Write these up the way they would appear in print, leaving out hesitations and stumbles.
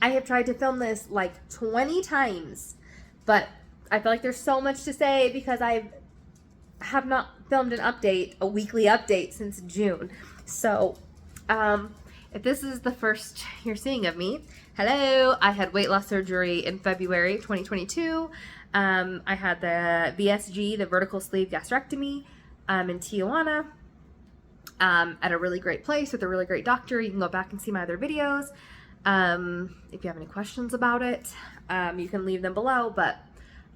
I have tried to film this like 20 times, but I feel like there's so much to say because I have not filmed a weekly update since June. So, if this is the first you're seeing of me, hello, I had weight loss surgery in February 2022. I had the VSG, the vertical sleeve gastrectomy, in Tijuana, at a really great place with a really great doctor. You can go back and see my other videos. If you have any questions about it, you can leave them below, but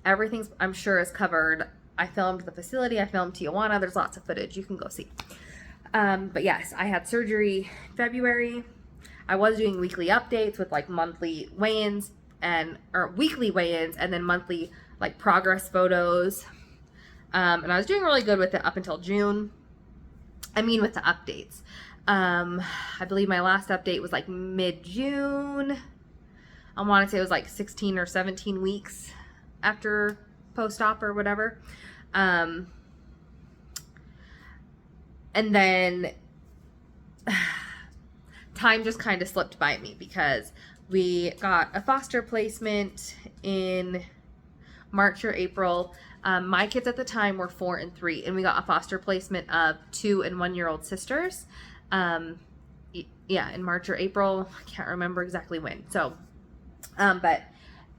everything's, I'm sure, is covered. I filmed the facility, I filmed Tijuana, there's lots of footage you can go see. But yes, I had surgery in February. I was doing weekly updates with like monthly weigh-ins or weekly weigh-ins and then monthly like progress photos. And I was doing really good with it up until June. I mean, with the updates. I believe my last update was like mid-June. I want to say it was like 16 or 17 weeks after post-op or whatever. And then time just kind of slipped by me because we got a foster placement in March or April. My kids at the time were 4 and 3, and we got a foster placement of 2 and 1-year-old sisters. Yeah, in March or April. I can't remember exactly when. So, but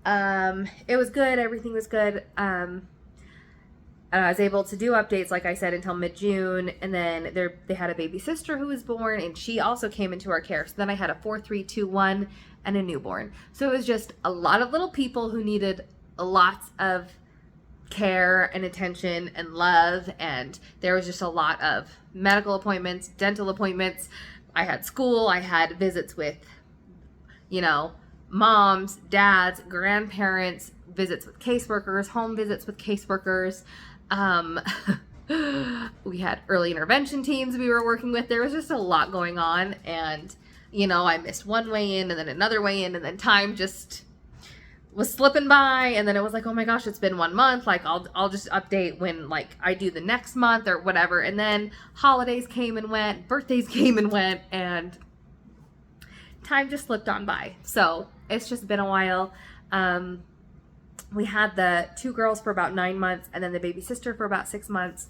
it was good. Everything was good. I was able to do updates, like I said, until mid-June, and then they had a baby sister who was born, and she also came into our care. So then I had a 4, 3, 2, 1, and a newborn. So it was just a lot of little people who needed lots of care and attention and love, and there was just a lot of medical appointments, dental appointments. I had school, I had visits with, moms, dads, grandparents, visits with caseworkers, home visits with caseworkers. We had early intervention teams we were working with. There was just a lot going on, and I missed one weigh-in and then another weigh-in, and then time just was slipping by, and then it was like, oh my gosh, it's been 1 month. Like I'll just update when like I do the next month or whatever. And then holidays came and went, birthdays came and went, and time just slipped on by. So it's just been a while. We had the 2 girls for about 9 months, and then the baby sister for about 6 months.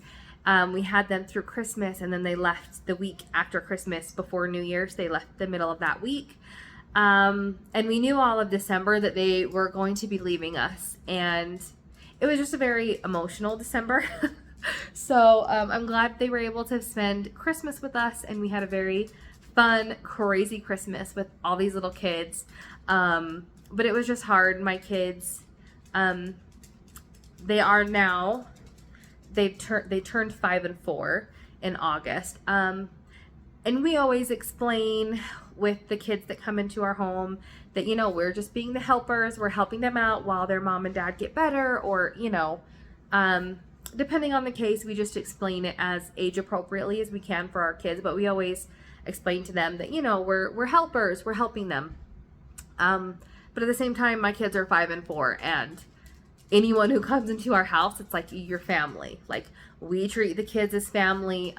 We had them through Christmas, and then they left the week after Christmas before New Year's. They left the middle of that week. And we knew all of December that they were going to be leaving us, and it was just a very emotional December. So I'm glad they were able to spend Christmas with us, and we had a very fun, crazy Christmas with all these little kids. But it was just hard. My kids, they turned 5 and 4 in August. And we always explain with the kids that come into our home that, we're just being the helpers. We're helping them out while their mom and dad get better, or, depending on the case, we just explain it as age appropriately as we can for our kids. But we always explain to them that, we're helpers, we're helping them. But at the same time, my kids are 5 and 4, and anyone who comes into our house, it's like your family. Like, we treat the kids as family,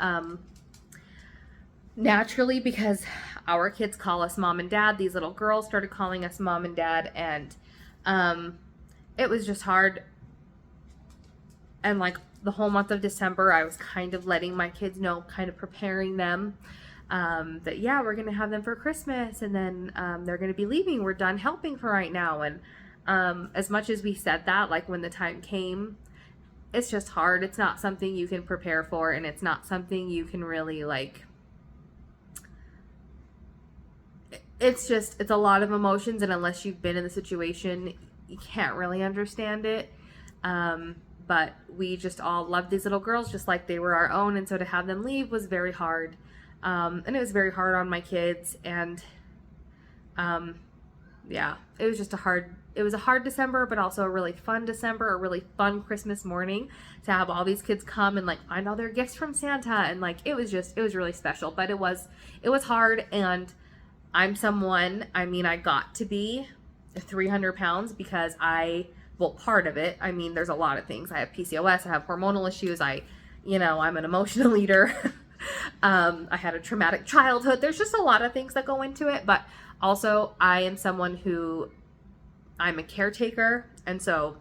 naturally, because our kids call us mom and dad. These little girls started calling us mom and dad, and it was just hard. And like the whole month of December, I was kind of letting my kids know, kind of preparing them, that yeah, we're gonna have them for Christmas, and then they're gonna be leaving. We're done helping for right now. And as much as we said that, like when the time came, it's just hard. It's not something you can prepare for, and it's not something you can really like. It's a lot of emotions, and unless you've been in the situation, you can't really understand it. But we just all loved these little girls just like they were our own, and so to have them leave was very hard. And it was very hard on my kids, and yeah, it was just a hard December, but also a really fun December, a really fun Christmas morning to have all these kids come and like find all their gifts from Santa, and like it was really special. But it was hard, and I'm someone, I got to be 300 pounds because part of it, there's a lot of things. I have PCOS, I have hormonal issues, I'm an emotional eater. I had a traumatic childhood. There's just a lot of things that go into it, but Also, I am someone who, I'm a caretaker, and so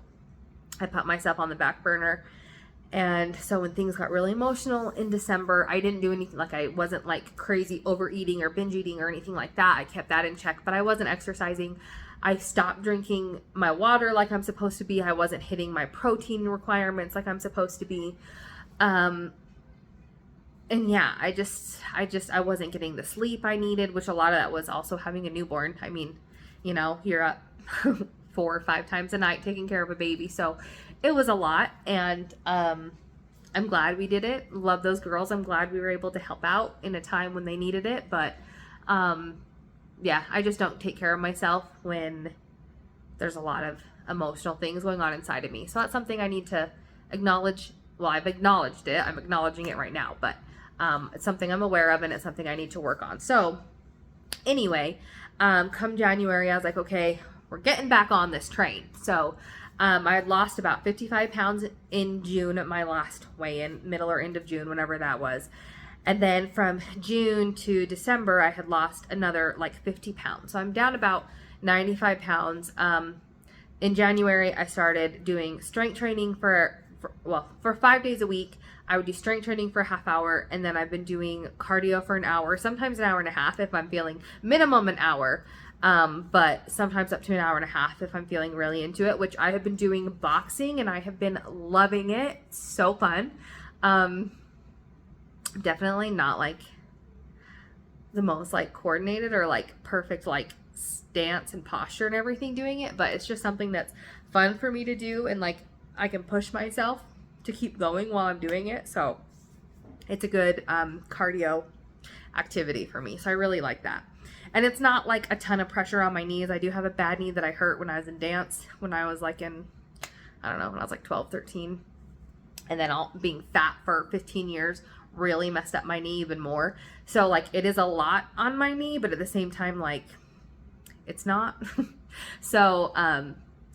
I put myself on the back burner. And so when things got really emotional in December, I didn't do anything, like I wasn't like crazy overeating or binge eating or anything like that. I kept that in check, but I wasn't exercising. I stopped drinking my water like I'm supposed to be. I wasn't hitting my protein requirements like I'm supposed to be. And yeah, I wasn't getting the sleep I needed, which a lot of that was also having a newborn. I mean, you know, you're up 4 or 5 times a night taking care of a baby. So it was a lot. And, I'm glad we did it. Love those girls. I'm glad we were able to help out in a time when they needed it. But, yeah, I just don't take care of myself when there's a lot of emotional things going on inside of me. So that's something I need to acknowledge. Well, I've acknowledged it. I'm acknowledging it right now, but it's something I'm aware of, and it's something I need to work on. So anyway, come January, I was like, okay, we're getting back on this train. So I had lost about 55 pounds in June at my last weigh-in, middle or end of June, whenever that was. And then from June to December, I had lost another like 50 pounds. So I'm down about 95 pounds. In January, I started doing strength training for 5 days a week. I would do strength training for a half hour, and then I've been doing cardio for an hour, sometimes an hour and a half if I'm feeling minimum an hour, but sometimes up to an hour and a half if I'm feeling really into it, which I have been doing boxing, and I have been loving it. It's so fun. Definitely not like the most like coordinated or like perfect like stance and posture and everything doing it, but it's just something that's fun for me to do, and like I can push myself to keep going while I'm doing it. So it's a good cardio activity for me. So I really like that. And it's not like a ton of pressure on my knees. I do have a bad knee that I hurt when I was in dance, when I was like in, I don't know, when I was like 12, 13. And then being fat for 15 years really messed up my knee even more. So like it is a lot on my knee, but at the same time, like it's not. So,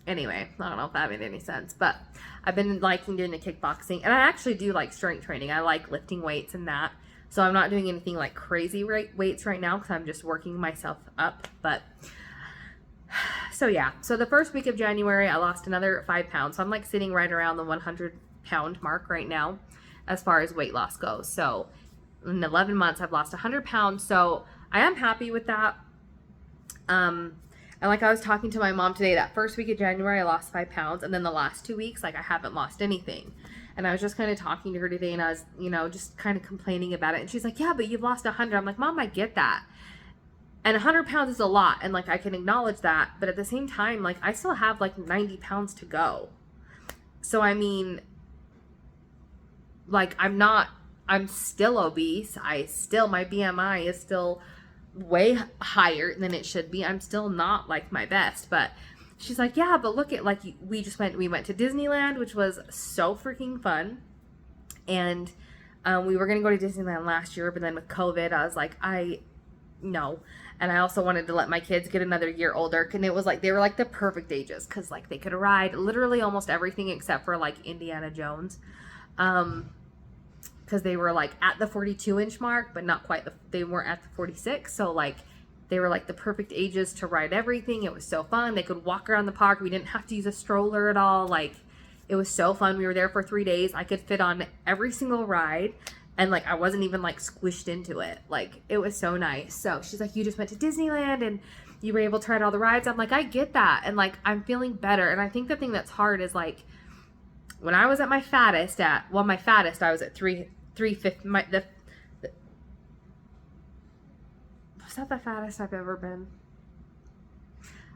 anyway, I don't know if that made any sense, but I've been liking doing the kickboxing, and I actually do like strength training. I like lifting weights and that. So I'm not doing anything like crazy weights right now because I'm just working myself up. But so yeah, so the first week of January, I lost another 5 pounds. So I'm like sitting right around the 100-pound mark right now as far as weight loss goes. So in 11 months, I've lost 100 pounds. So I am happy with that. And like I was talking to my mom today, that first week of January, I lost 5 pounds. And then the last 2 weeks, like I haven't lost anything. And I was just kind of talking to her today, and I was, you know, just kind of complaining about it. And she's like, yeah, but you've lost 100. I'm like, Mom, I get that. And 100 pounds is a lot. And like, I can acknowledge that. But at the same time, like I still have like 90 pounds to go. So, I mean, like I'm still obese. My BMI is still way higher than it should be. I'm still not like my best, but she's like, yeah, but look at like we went to Disneyland, which was so freaking fun. And we were gonna go to Disneyland last year, but then with COVID, I was like, no. And I also wanted to let my kids get another year older, and it was like they were like the perfect ages because like they could ride literally almost everything except for like Indiana Jones. Because they were like at the 42-inch mark, but not quite. They weren't at the 46. So like they were like the perfect ages to ride everything. It was so fun. They could walk around the park. We didn't have to use a stroller at all. Like it was so fun. We were there for 3 days. I could fit on every single ride, and like I wasn't even like squished into it. Like it was so nice. So she's like, you just went to Disneyland and you were able to ride all the rides. I'm like, I get that, and like I'm feeling better. And I think the thing that's hard is like when I was at my fattest, I was at 350. Was that the fattest I've ever been?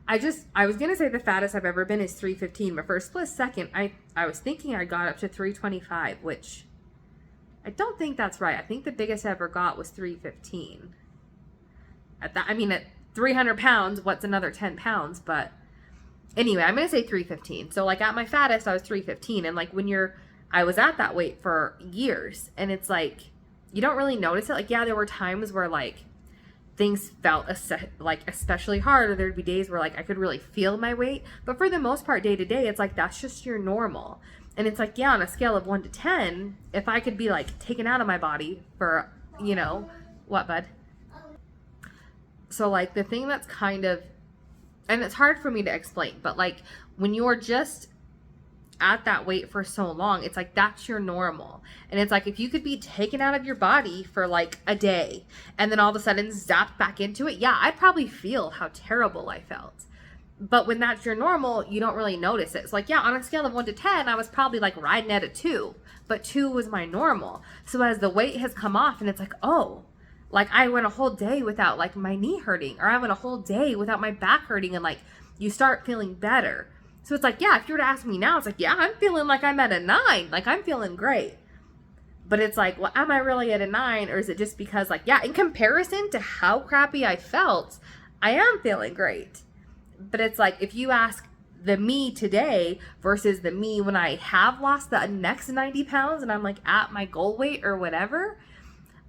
I was gonna say the fattest I've ever been is 315, but for a split second, I was thinking I got up to 325, which I don't think that's right. I think the biggest I ever got was 315. At 300 pounds, what's another 10 pounds? But anyway, I'm gonna say 315. So like at my fattest, I was 315, and like I was at that weight for years, and it's like you don't really notice it. Like, yeah, there were times where like things felt like especially hard, or there'd be days where like I could really feel my weight, but for the most part, day to day, it's like that's just your normal. And it's like, yeah, on a scale of 1 to 10, if I could be like taken out of my body for, what, bud? So like the thing that's kind of, and it's hard for me to explain, but like when you're just at that weight for so long, it's like that's your normal. And it's like if you could be taken out of your body for like a day and then all of a sudden zapped back into it, yeah, I'd probably feel how terrible I felt. But when that's your normal, you don't really notice it. It's like, yeah, on a scale of 1 to 10, I was probably like riding at a 2, but 2 was my normal. So as the weight has come off and it's like, oh, like I went a whole day without like my knee hurting, or I went a whole day without my back hurting, and like you start feeling better. So it's like, yeah, if you were to ask me now, it's like, yeah, I'm feeling like I'm at a 9, like I'm feeling great. But it's like, well, am I really at a 9, or is it just because like, yeah, in comparison to how crappy I felt, I am feeling great. But it's like, if you ask the me today versus the me when I have lost the next 90 pounds and I'm like at my goal weight or whatever,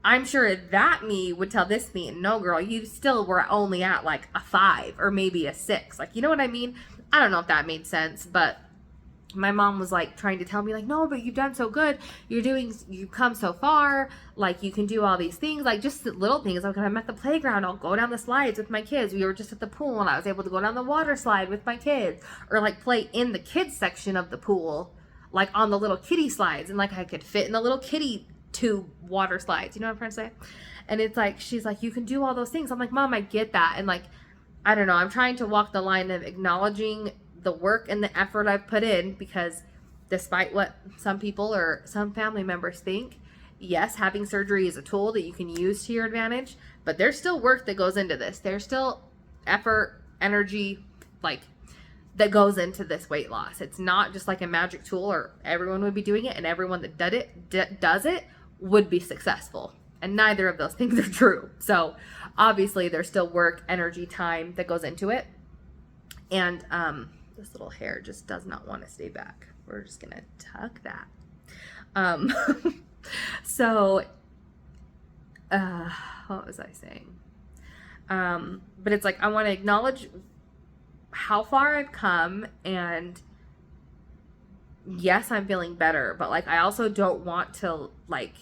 I'm sure that me would tell this me, no girl, you still were only at like a 5 or maybe a 6. Like, you know what I mean? I don't know if that made sense, but my mom was like trying to tell me like, no, but you've done so good. You've come so far. Like you can do all these things, like just the little things. Like when I'm at the playground, I'll go down the slides with my kids. We were just at the pool and I was able to go down the water slide with my kids, or like play in the kids section of the pool, like on the little kiddie slides. And like I could fit in the little kiddie tube water slides. You know what I'm trying to say? And it's like, she's like, you can do all those things. I'm like, Mom, I get that. And like, I don't know. I'm trying to walk the line of acknowledging the work and the effort I've put in, because despite what some people or some family members think, yes, having surgery is a tool that you can use to your advantage, but there's still work that goes into this. There's still effort, energy, like that goes into this weight loss. It's not just like a magic tool or everyone would be doing it and everyone that does it would be successful. And neither of those things are true. So obviously there's still work, energy, time that goes into it. And this little hair just does not want to stay back. We're just going to tuck that. So, what was I saying? But it's like, I want to acknowledge how far I've come, and yes, I'm feeling better, but like, I also don't want to like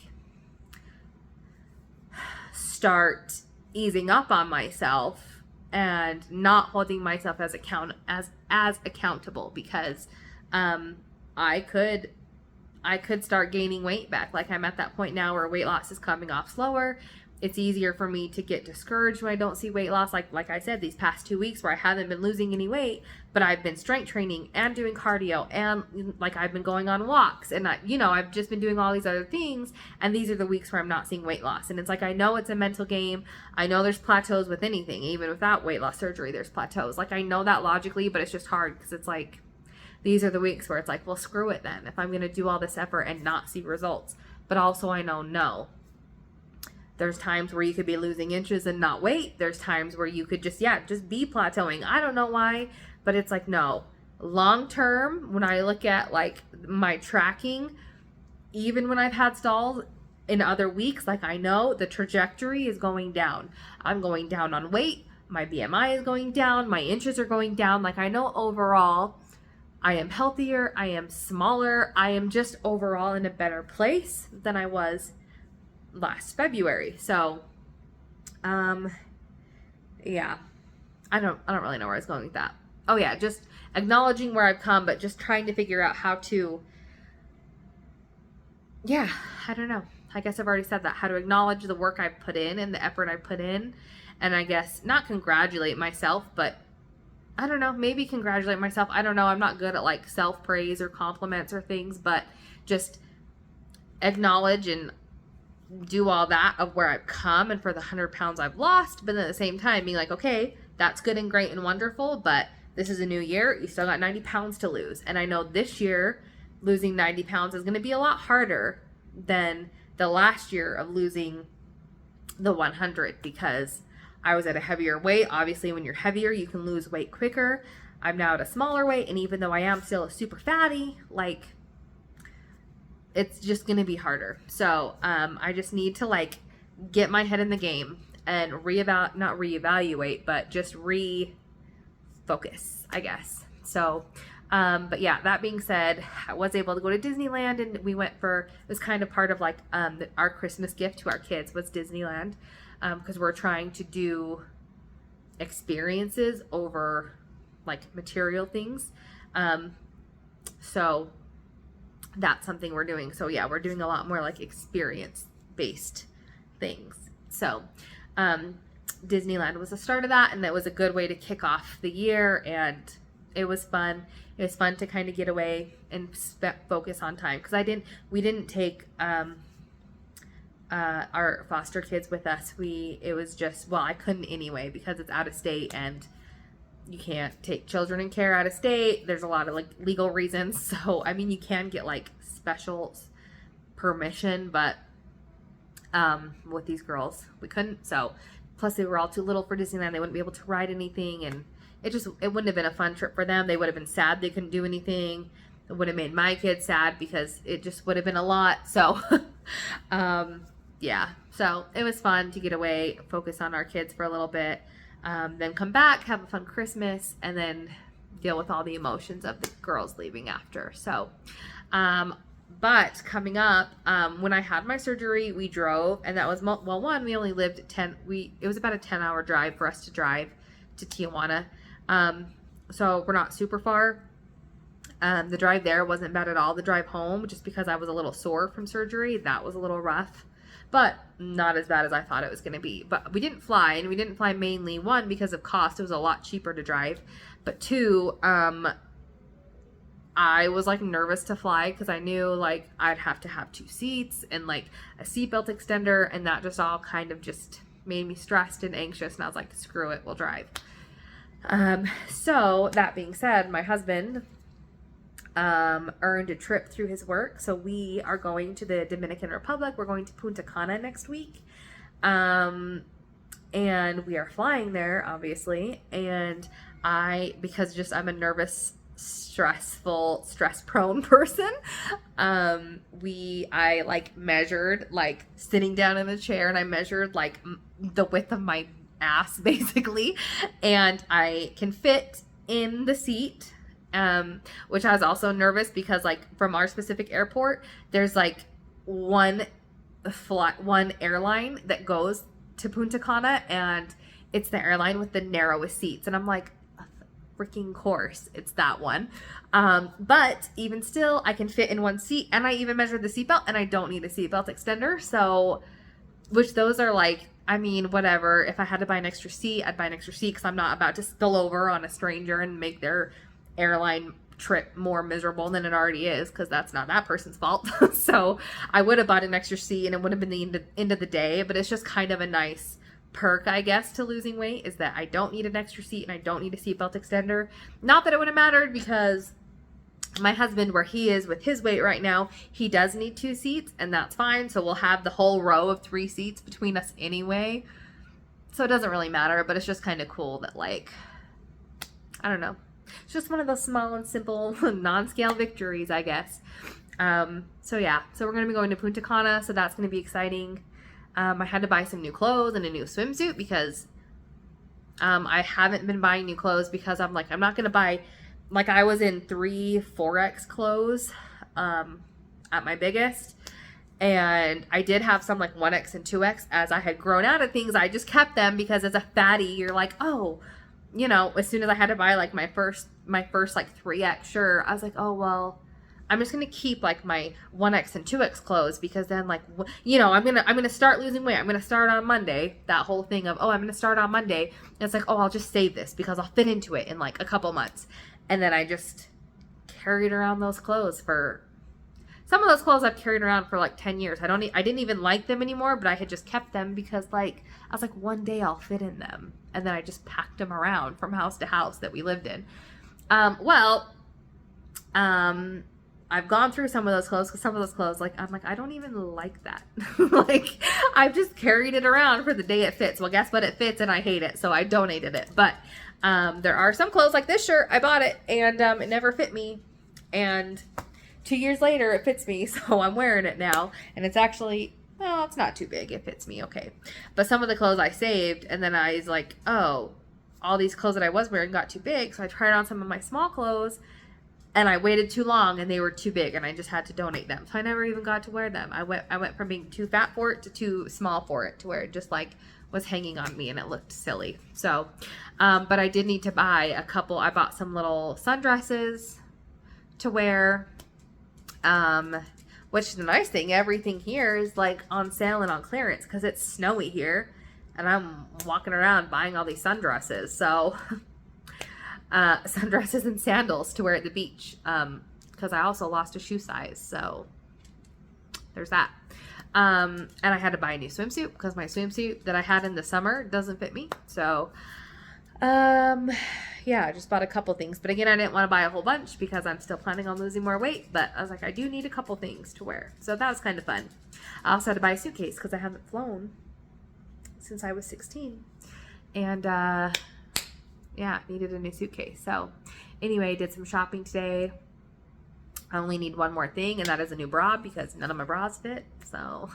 start easing up on myself and not holding myself as accountable, because I could start gaining weight back. Like I'm at that point now where weight loss is coming off slower. It's easier for me to get discouraged when I don't see weight loss. Like I said, these past 2 weeks where I haven't been losing any weight, but I've been strength training and doing cardio, and like I've been going on walks, and I've just been doing all these other things. And these are the weeks where I'm not seeing weight loss. And it's like, I know it's a mental game. I know there's plateaus with anything, even without weight loss surgery, there's plateaus. Like I know that logically, but it's just hard because it's like, these are the weeks where it's like, well, screw it then. If I'm going to do all this effort and not see results. But also I know, no. There's times where you could be losing inches and not weight. There's times where you could just be plateauing. I don't know why, but it's like, no. Long term, when I look at like my tracking, even when I've had stalls in other weeks, like I know the trajectory is going down. I'm going down on weight. My BMI is going down. My inches are going down. Like I know overall I am healthier. I am smaller. I am just overall in a better place than I was last February. So, yeah, I don't really know where I was going with that. Oh yeah, just acknowledging where I've come, but just trying to figure out how to, I don't know. I guess I've already said that, how to acknowledge the work I've put in and the effort I've put in. And I guess not congratulate myself, but I don't know, maybe congratulate myself. I don't know. I'm not good at like self-praise or compliments or things, but just acknowledge and do all that of where I've come and for the 100 pounds I've lost. But then at the same time being like, okay, that's good and great and wonderful, but this is a new year. You still got 90 pounds to lose. And I know this year losing 90 pounds is going to be a lot harder than the last year of losing the 100, because I was at a heavier weight. Obviously, when you're heavier, you can lose weight quicker. I'm now at a smaller weight, and even though I am still a super fatty, like, it's just going to be harder. So, I just need to, like, get my head in the game and not reevaluate, but just refocus, I guess. So, but yeah, that being said, I was able to go to Disneyland, and we went it was kind of part of, like, our Christmas gift to our kids was Disneyland. Because we're trying to do experiences over like material things. So that's something we're doing. So yeah, we're doing a lot more like experience based things. So Disneyland was the start of that, and that was a good way to kick off the year, and it was fun. It was fun to kind of get away and focus on time, because we didn't take our foster kids with us. It was just, well, I couldn't anyway, because it's out of state and you can't take children in care out of state. There's a lot of like legal reasons. So, I mean, you can get like special permission, but with these girls, we couldn't. So, plus they were all too little for Disneyland. They wouldn't be able to ride anything, and it wouldn't have been a fun trip for them. They would have been sad they couldn't do anything. It would have made my kids sad, because it just would have been a lot. So, yeah. So it was fun to get away, focus on our kids for a little bit, then come back, have a fun Christmas, and then deal with all the emotions of the girls leaving after. So, but coming up, when I had my surgery, we drove, and that was, well, one, we only lived it was about a 10-hour drive for us to drive to Tijuana. So we're not super far. The drive there wasn't bad at all. The drive home, just because I was a little sore from surgery, that was a little rough, but not as bad as I thought it was going to be. But we didn't fly, and we didn't fly mainly, one, because of cost. It was a lot cheaper to drive, but two, I was like nervous to fly, because I knew like I'd have to have 2 seats and like a seatbelt extender, and that just all kind of just made me stressed and anxious, and I was like, screw it, we'll drive. So that being said, my husband earned a trip through his work. So we are going to the Dominican Republic. We're going to Punta Cana next week. And we are flying there, obviously. And because I'm a nervous, stress-prone person, I like measured, like sitting down in the chair, and I measured like the width of my ass basically, and I can fit in the seat, which I was also nervous, because like from our specific airport, there's like one airline that goes to Punta Cana, and it's the airline with the narrowest seats, and I'm like, freaking course, it's that one. But even still, I can fit in one seat, and I even measured the seatbelt, and I don't need a seatbelt extender. So, which those are like, I mean, whatever. If I had to buy an extra seat, I'd buy an extra seat, because I'm not about to spill over on a stranger and make their airline trip more miserable than it already is, because that's not that person's fault. So I would have bought an extra seat, and it would have been the end of the day. But it's just kind of a nice perk, I guess, to losing weight, is that I don't need an extra seat, and I don't need a seatbelt extender. Not that it would have mattered, because my husband, where he is with his weight right now, he does need 2 seats, and that's fine. So we'll have the whole row of 3 seats between us anyway. So it doesn't really matter, but it's just kind of cool that, like, I don't know. It's just one of those small and simple non-scale victories, I guess. So yeah, so we're going to be going to Punta Cana, so that's going to be exciting. I had to buy some new clothes and a new swimsuit, because I haven't been buying new clothes, because I'm like, I'm not going to buy, like I was in 3 4X clothes at my biggest, and I did have some like 1X and 2X. As I had grown out of things, I just kept them, because as a fatty, you're like, oh, you know, as soon as I had to buy like my first like 3X, sure, I was like, oh, well, I'm just going to keep like my 1X and 2X clothes, because then like, you know, I'm going to start losing weight. I'm going to start on Monday. That whole thing of, oh, I'm going to start on Monday. And it's like, oh, I'll just save this, because I'll fit into it in like a couple months. And then I just carried around those clothes some of those clothes I've carried around for like 10 years. I didn't even like them anymore, but I had just kept them, because like, I was like, one day I'll fit in them. And then I just packed them around from house to house that we lived in. I've gone through some of those clothes, because some of those clothes, like, I'm like, I don't even like that. Like, I've just carried it around for the day it fits. Well, guess what? It fits, and I hate it, so I donated it. But there are some clothes, like this shirt, I bought it, and it never fit me. And 2 years later, it fits me, so I'm wearing it now. And it's actually, well, it's not too big. It fits me okay. But some of the clothes I saved, and then I was like, oh, all these clothes that I was wearing got too big, so I tried on some of my small clothes, and I waited too long and they were too big and I just had to donate them. So I never even got to wear them. I went from being too fat for it to too small for it, to where it just like was hanging on me and it looked silly. So, but I did need to buy a couple. I bought some little sundresses to wear, which is the nice thing. Everything here is like on sale and on clearance because it's snowy here and I'm walking around buying all these sundresses. So sundresses and sandals to wear at the beach, because I also lost a shoe size, so there's that. And I had to buy a new swimsuit because my swimsuit that I had in the summer doesn't fit me. So yeah, I just bought a couple things, but again, I didn't want to buy a whole bunch because I'm still planning on losing more weight, but I was like, I do need a couple things to wear, so that was kind of fun. I also had to buy a suitcase because I haven't flown since I was 16, and yeah, needed a new suitcase. So anyway, did some shopping today. I only need one more thing, and that is a new bra because none of my bras fit. So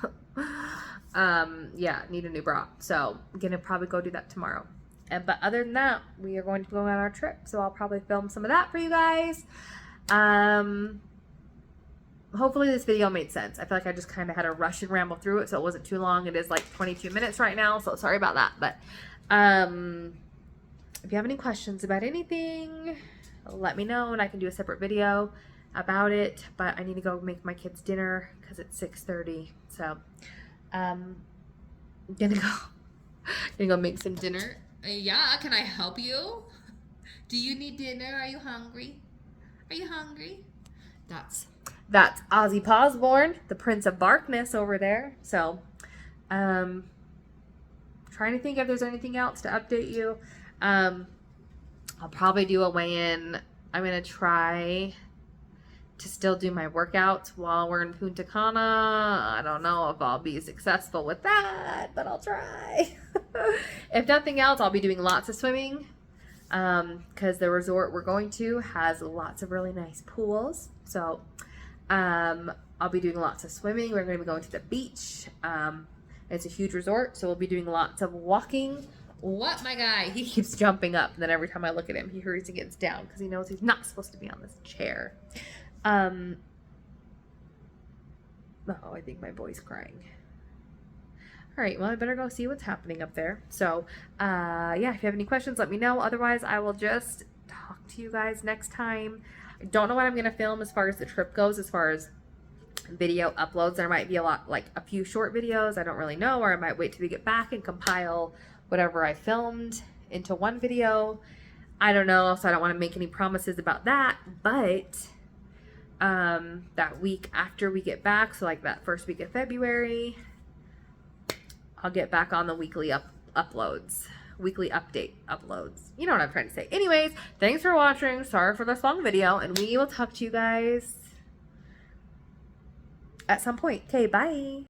yeah, need a new bra. So I'm gonna probably go do that tomorrow. But other than that, we are going to go on our trip. So I'll probably film some of that for you guys. Hopefully this video made sense. I feel like I just kind of had to rush and ramble through it, so it wasn't too long. It is like 22 minutes right now, so sorry about that. But if you have any questions about anything, let me know and I can do a separate video about it. But I need to go make my kids dinner because it's 6:30. So I'm gonna go make some dinner. Yeah, can I help you? Do you need dinner? Are you hungry? Are you hungry? That's Ozzy Posborn, the Prince of Barkness over there. So trying to think if there's anything else to update you. I'll probably do a weigh-in. I'm going to try to still do my workouts while we're in Punta Cana. I don't know if I'll be successful with that, but I'll try. If nothing else, I'll be doing lots of swimming, because the resort we're going to has lots of really nice pools. So I'll be doing lots of swimming. We're going to be going to the beach. It's a huge resort, so we'll be doing lots of walking. What, my guy? He keeps jumping up, and then every time I look at him, he hurries and gets down because he knows he's not supposed to be on this chair. Oh, I think my boy's crying. All right, well, I better go see what's happening up there. So, yeah, if you have any questions, let me know. Otherwise, I will just talk to you guys next time. I don't know what I'm going to film as far as the trip goes, as far as video uploads. There might be a few short videos. I don't really know, or I might wait till we get back and compile whatever I filmed into one video. I don't know, so I don't want to make any promises about that, but that week after we get back, so like that first week of February, I'll get back on the weekly uploads, weekly update uploads. You know what I'm trying to say. Anyways, thanks for watching. Sorry for this long video, and we will talk to you guys at some point. Okay, bye.